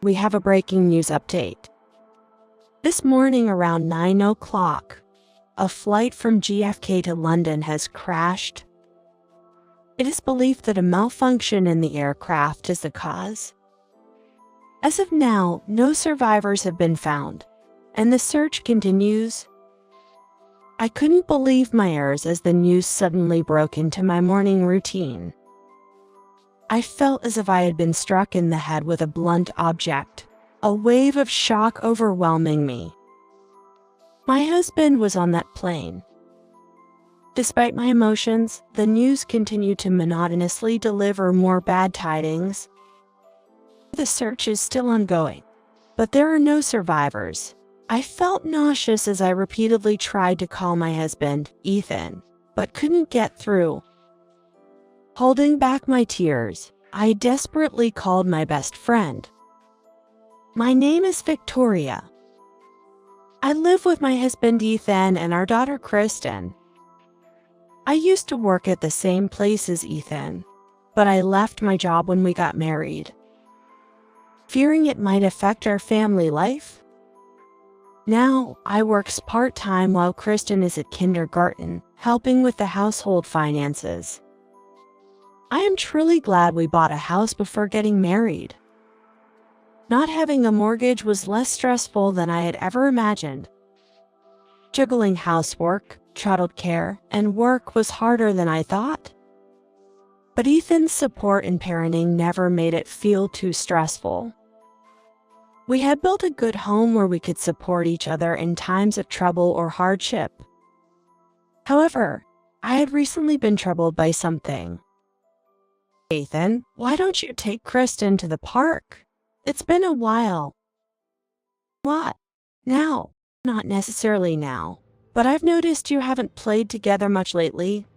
We have a breaking news update. This morning around 9 o'clock, a flight from JFK to London has crashed. It is believed that a malfunction in the aircraft is the cause. As of now, no survivors have been found, and the search continues. I couldn't believe my ears as the news suddenly broke into my morning routine. I felt as if I had been struck in the head with a blunt object, a wave of shock overwhelming me. My husband was on that plane. Despite my emotions, the news continued to monotonously deliver more bad tidings. The search is still ongoing, but there are no survivors. I felt nauseous as I repeatedly tried to call my husband, Ethan, but couldn't get through. Holding back my tears, I desperately called my best friend. My name is Victoria. I live with my husband Ethan and our daughter Kristen. I used to work at the same place as Ethan, but I left my job when we got married, fearing it might affect our family life. Now, I work part-time while Kristen is at kindergarten, helping with the household finances. I am truly glad we bought a house before getting married. Not having a mortgage was less stressful than I had ever imagined. Juggling housework, childcare, and work was harder than I thought. But Ethan's support and parenting never made it feel too stressful. We had built a good home where we could support each other in times of trouble or hardship. However, I had recently been troubled by something. Ethan, why don't you take Kristen to the park? It's been a while. What? Now? Not necessarily now, but I've noticed you haven't played together much lately.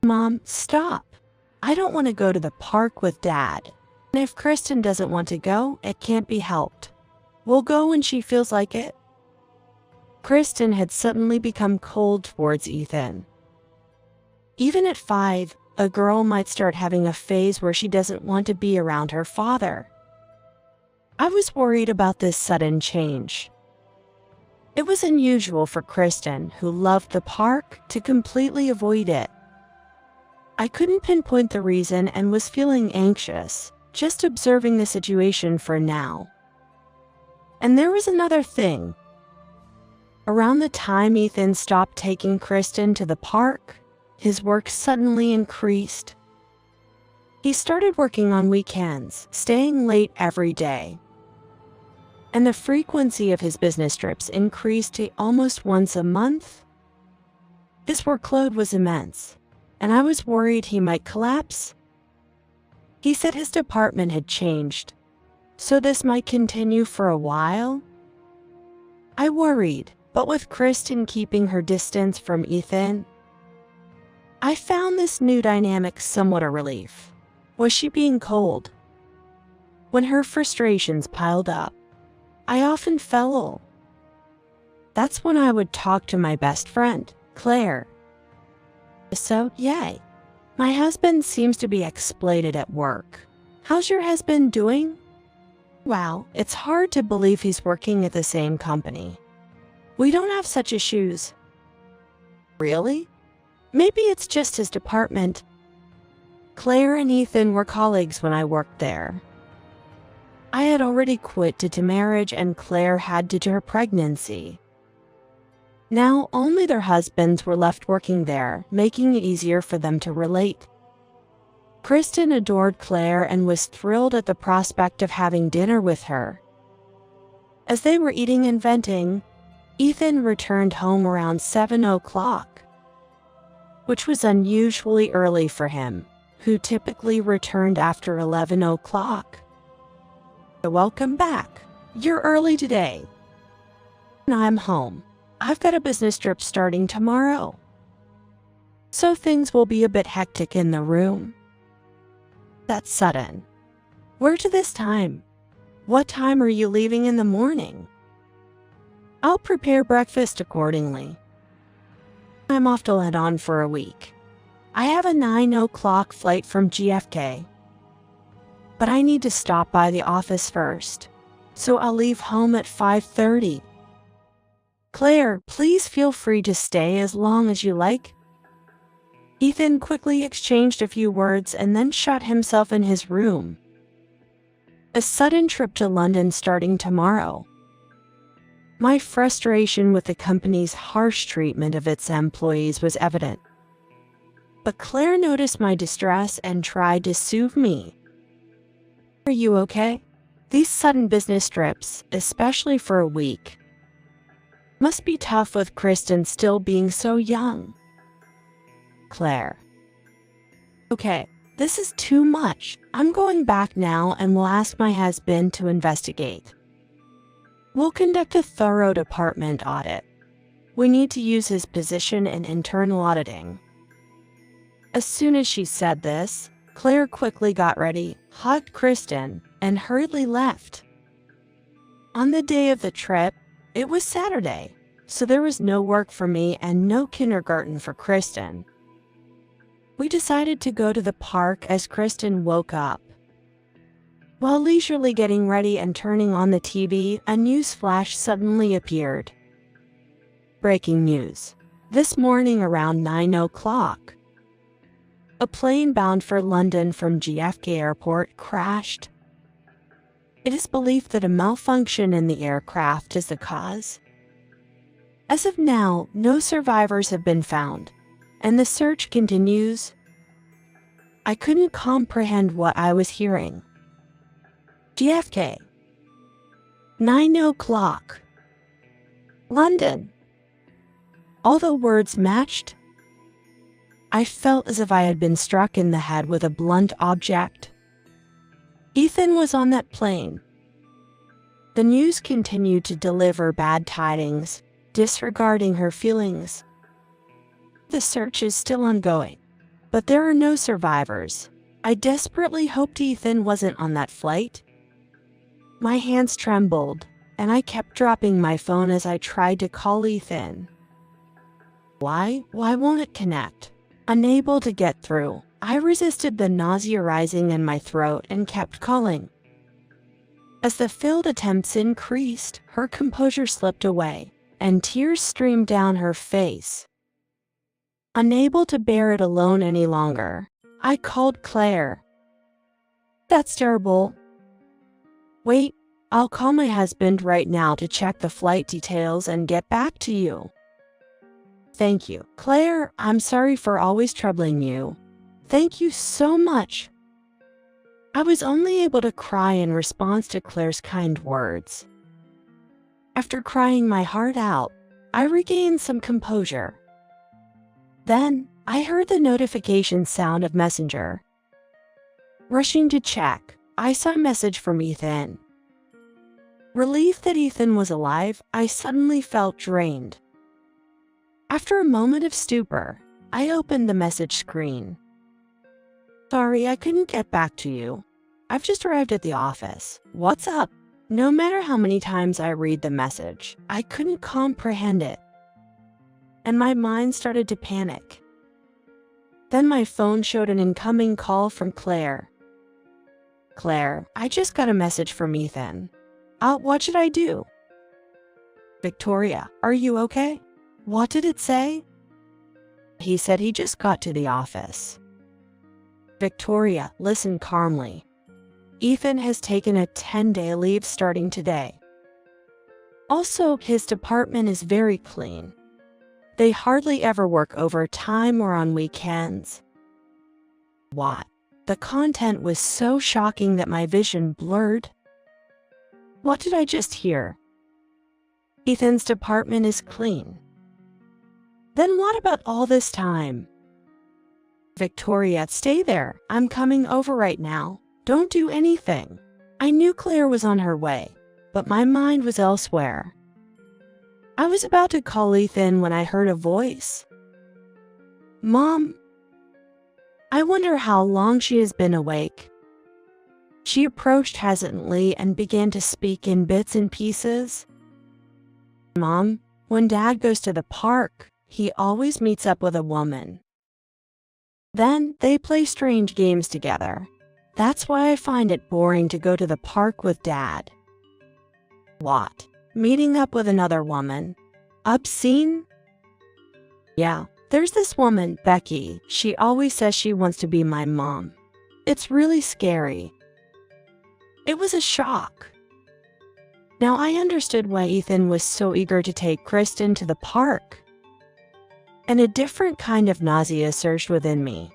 Mom, stop. I don't want to go to the park with Dad. And if Kristen doesn't want to go, it can't be helped. We'll go when she feels like it. Kristen had suddenly become cold towards Ethan. Even at 5, a girl might start having a phase where she doesn't want to be around her father. I was worried about this sudden change. It was unusual for Kristen, who loved the park, to completely avoid it. I couldn't pinpoint the reason and was feeling anxious, just observing the situation for now. And there was another thing. Around the time Ethan stopped taking Kristen to the park, his work suddenly increased. He started working on weekends, staying late every day. And the frequency of his business trips increased to almost once a month. His workload was immense, and I was worried he might collapse. He said his department had changed, so this might continue for a while. I worried, but with Kristen keeping her distance from Ethan, I found this new dynamic somewhat a relief. Was she being cold? When her frustrations piled up, I often fell ill. That's when I would talk to my best friend, Claire. So, yay. My husband seems to be exploited at work. How's your husband doing? Wow, it's hard to believe he's working at the same company. We don't have such issues. Really? Maybe it's just his department. Claire and Ethan were colleagues when I worked there. I had already quit due to marriage and Claire had due to her pregnancy. Now only their husbands were left working there, making it easier for them to relate. Kristen adored Claire and was thrilled at the prospect of having dinner with her. As they were eating and venting, Ethan returned home around 7 o'clock, which was unusually early for him, who typically returned after 11 o'clock. Welcome back. You're early today. I'm home. I've got a business trip starting tomorrow, so things will be a bit hectic in the room. That's sudden. Where to this time? What time are you leaving in the morning? I'll prepare breakfast accordingly. I'm off to London for a week. I have a 9 o'clock flight from JFK. but I need to stop by the office first, so I'll leave home at 5:30. Claire, please feel free to stay as long as you like. Ethan quickly exchanged a few words and then shut himself in his room. A sudden trip to London starting tomorrow. My frustration with the company's harsh treatment of its employees was evident. But Claire noticed my distress and tried to soothe me. Are you okay? These sudden business trips, especially for a week, must be tough with Kristen still being so young. Claire. Okay, this is too much. I'm going back now and will ask my husband to investigate. We'll conduct a thorough department audit. We need to use his position in internal auditing. As soon as she said this, Claire quickly got ready, hugged Kristen, and hurriedly left. On the day of the trip, it was Saturday, so there was no work for me and no kindergarten for Kristen. We decided to go to the park as Kristen woke up. While leisurely getting ready and turning on the TV, a news flash suddenly appeared. Breaking news. This morning around 9 o'clock, a plane bound for London from JFK Airport crashed. It is believed that a malfunction in the aircraft is the cause. As of now, no survivors have been found, and the search continues. I couldn't comprehend what I was hearing. JFK. 9 o'clock. London. All the words matched. I felt as if I had been struck in the head with a blunt object. Ethan was on that plane. The news continued to deliver bad tidings, disregarding her feelings. The search is still ongoing, but there are no survivors. I desperately hoped Ethan wasn't on that flight. My hands trembled, and I kept dropping my phone as I tried to call Ethan. Why won't it connect? Unable to get through, I resisted the nausea rising in my throat and kept calling. As the failed attempts increased, her composure slipped away, and tears streamed down her face. Unable to bear it alone any longer, I called Claire. That's terrible. Wait, I'll call my husband right now to check the flight details and get back to you. Thank you. Claire, I'm sorry for always troubling you. Thank you so much. I was only able to cry in response to Claire's kind words. After crying my heart out, I regained some composure. Then, I heard the notification sound of Messenger. Rushing to check, I saw a message from Ethan. Relieved that Ethan was alive, I suddenly felt drained. After a moment of stupor, I opened the message screen. Sorry, I couldn't get back to you. I've just arrived at the office. What's up? No matter how many times I read the message, I couldn't comprehend it. And my mind started to panic. Then my phone showed an incoming call from Claire. Claire, I just got a message from Ethan. What should I do? Victoria, are you okay? What did it say? He said he just got to the office. Victoria, listen calmly. Ethan has taken a 10-day leave starting today. Also, his department is very clean. They hardly ever work overtime or on weekends. What? The content was so shocking that my vision blurred. What did I just hear? Ethan's department is clean. Then what about all this time? Victoria, stay there. I'm coming over right now. Don't do anything. I knew Claire was on her way, but my mind was elsewhere. I was about to call Ethan when I heard a voice. Mom. I wonder how long she has been awake. She approached hesitantly and began to speak in bits and pieces. Mom, when Dad goes to the park, he always meets up with a woman. Then they play strange games together. That's why I find it boring to go to the park with Dad. What? Meeting up with another woman? Obscene? Yeah, there's this woman, Becky. She always says she wants to be my mom. It's really scary. It was a shock. Now I understood why Ethan was so eager to take Kristen to the park. And a different kind of nausea surged within me.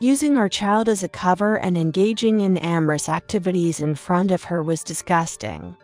Using our child as a cover and engaging in amorous activities in front of her was disgusting.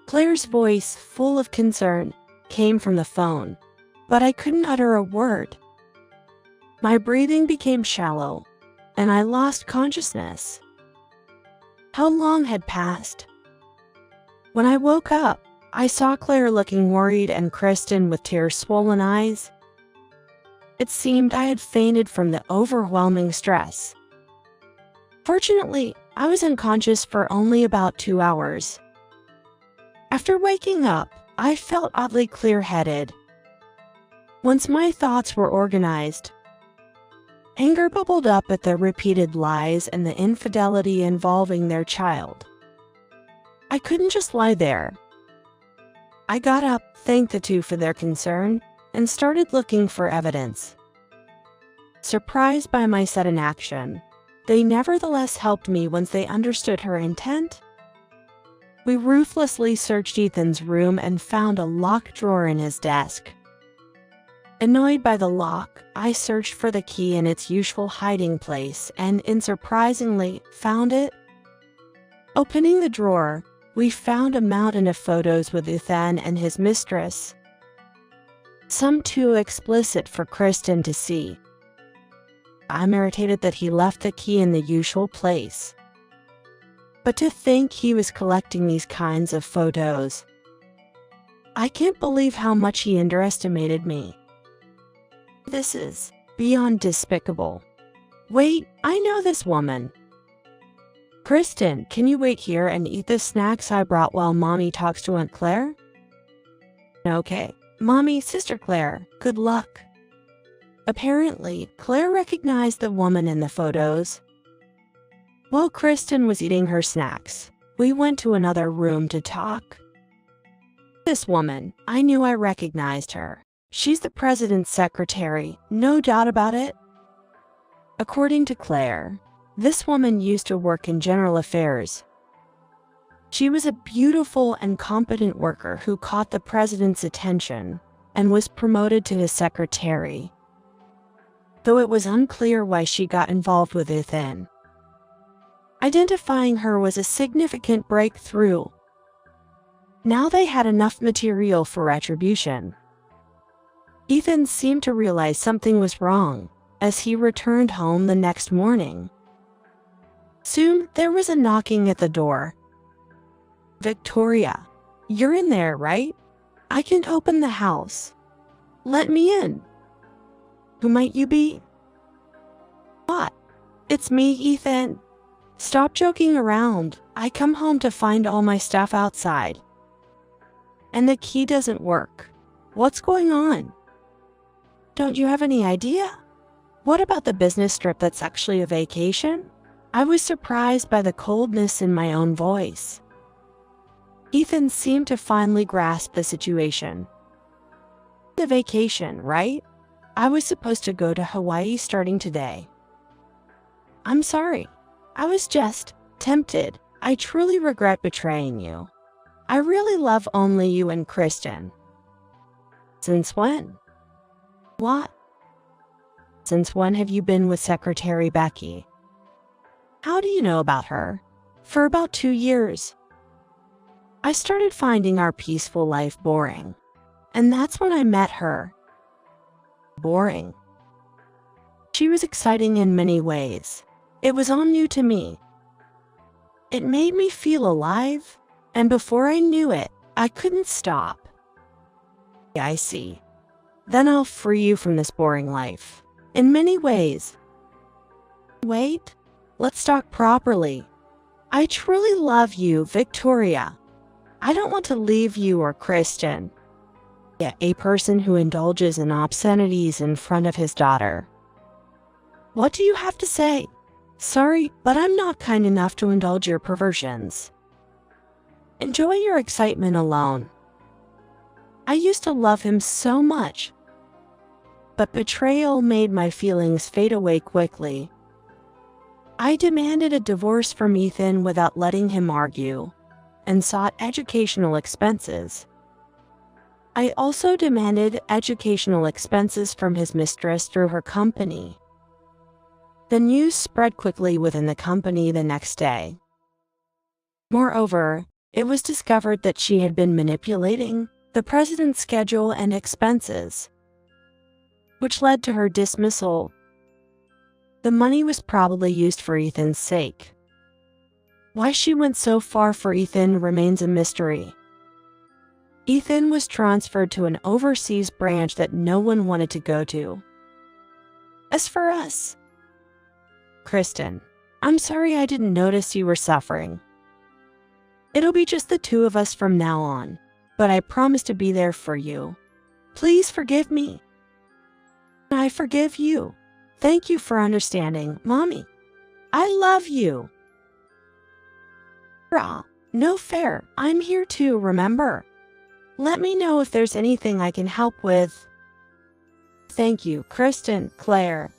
Claire's voice, full of concern, came from the phone, but I couldn't utter a word. My breathing became shallow, and I lost consciousness. How long had passed? When I woke up, I saw Claire looking worried and Kristen with tear-swollen eyes. It seemed I had fainted from the overwhelming stress. Fortunately, I was unconscious for only about 2 hours. After waking up, I felt oddly clear-headed. Once my thoughts were organized, anger bubbled up at the repeated lies and the infidelity involving their child. I couldn't just lie there. I got up, thanked the two for their concern, and started looking for evidence. Surprised by my sudden action, they nevertheless helped me once they understood her intent. We ruthlessly searched Ethan's room and found a locked drawer in his desk. Annoyed by the lock, I searched for the key in its usual hiding place and, unsurprisingly, found it. Opening the drawer, we found a mountain of photos with Ethan and his mistress, some too explicit for Kristen to see. I'm irritated that he left the key in the usual place. But to think he was collecting these kinds of photos. I can't believe how much he underestimated me. This is beyond despicable. Wait, I know this woman. Kristen, can you wait here and eat the snacks I brought while Mommy talks to Aunt Claire? Okay. Mommy, Sister Claire, good luck. Apparently, Claire recognized the woman in the photos. While Kristen was eating her snacks, we went to another room to talk. This woman, I knew I recognized her. She's the president's secretary, no doubt about it. According to Claire, this woman used to work in general affairs. She was a beautiful and competent worker who caught the president's attention and was promoted to his secretary, though it was unclear why she got involved with Ethan. Identifying her was a significant breakthrough. Now they had enough material for retribution. Ethan seemed to realize something was wrong as he returned home the next morning. Soon, there was a knocking at the door. Victoria, you're in there, right? I can open the house. Let me in. Who might you be? What? It's me, Ethan. Stop joking around. I come home to find all my stuff outside. And the key doesn't work. What's going on? Don't you have any idea? What about the business trip that's actually a vacation? I was surprised by the coldness in my own voice. Ethan seemed to finally grasp the situation. The vacation, right? I was supposed to go to Hawaii starting today. I'm sorry. I was just tempted. I truly regret betraying you. I really love only you and Kristen. Since when? What? Since when have you been with Secretary Becky? How do you know about her? For about 2 years. I started finding our peaceful life boring. And that's when I met her. Boring. She was exciting in many ways. It was all new to me. It made me feel alive, and before I knew it, I couldn't stop. I see. Then I'll free you from this boring life. In many ways. Wait, let's talk properly. I truly love you, Victoria. I don't want to leave you or Kristen. A person who indulges in obscenities in front of his daughter. What do you have to say? Sorry, but I'm not kind enough to indulge your perversions. Enjoy your excitement alone. I used to love him so much, but betrayal made my feelings fade away quickly. I demanded a divorce from Ethan without letting him argue, and sought educational expenses. I also demanded educational expenses from his mistress through her company. The news spread quickly within the company the next day. Moreover, it was discovered that she had been manipulating the president's schedule and expenses, which led to her dismissal. The money was probably used for Ethan's sake. Why she went so far for Ethan remains a mystery. Ethan was transferred to an overseas branch that no one wanted to go to. As for us, Kristen, I'm sorry I didn't notice you were suffering. It'll be just the two of us from now on, but I promise to be there for you. Please forgive me. I forgive you. Thank you for understanding, Mommy. I love you. No fair. I'm here too, remember? Let me know if there's anything I can help with. Thank you, Kristen, Claire.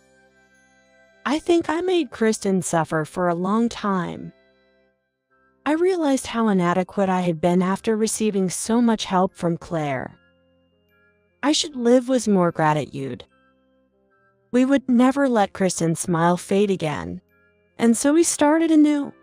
I think I made Kristen suffer for a long time. I realized how inadequate I had been after receiving so much help from Claire. I should live with more gratitude. We would never let Kristen's smile fade again, and so we started anew.